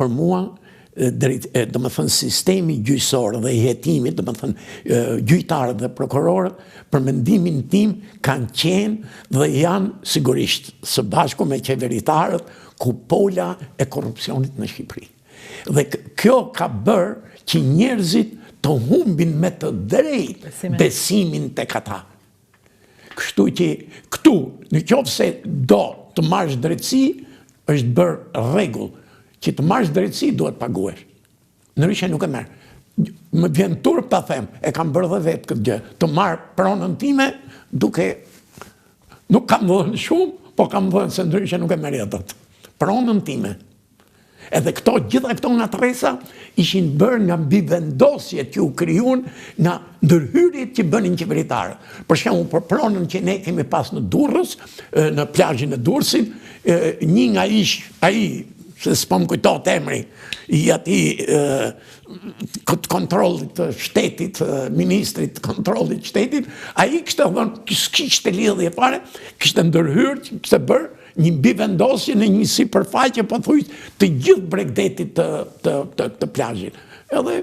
për mua, do më thënë sistemi gjyqësor dhe i hetimit, do më thënë gjyqtarët dhe prokurorët, për mendimin tim kanë qenë dhe janë sigurisht së bashku me qeveritarët kupola e korrupsionit në Shqipëri. Dhe kjo ka bërë që njerëzit të humbin me të drejtë besimin tek ata. Kështu që këtu, në qoftë se do të marrësh drejtësi, është bërë rregull që të marrësh drejtësi duhet paguesh. Ndryshe nuk e merr. Më vjen turp ta them, e kam bërë dhe vetë këtë gjë, të marr pronën time duke nuk kam dhënë shumë, po kam dhënë se ndryshe nuk e merr dot. Pronën time. Edhe gjitha këto natresa ishin bërë nga mbivendosjet që u krijuan nga ndërhyrjet që bënin qeveritarët. Për shembull, për pronën që ne kemi pas në Durrës, në plazhin e Durrësit, një nga ai se s'po më kujtohet emri, i atij kontrollit të shtetit, ministrit kontrollit të shtetit, ai kishte thënë, kishte lidhje fare, kishte ndërhyrë, kishte bërë një mbivendosje në një sipërfaqe pothuajse të gjithë Bregdetit të plazhit. Edhe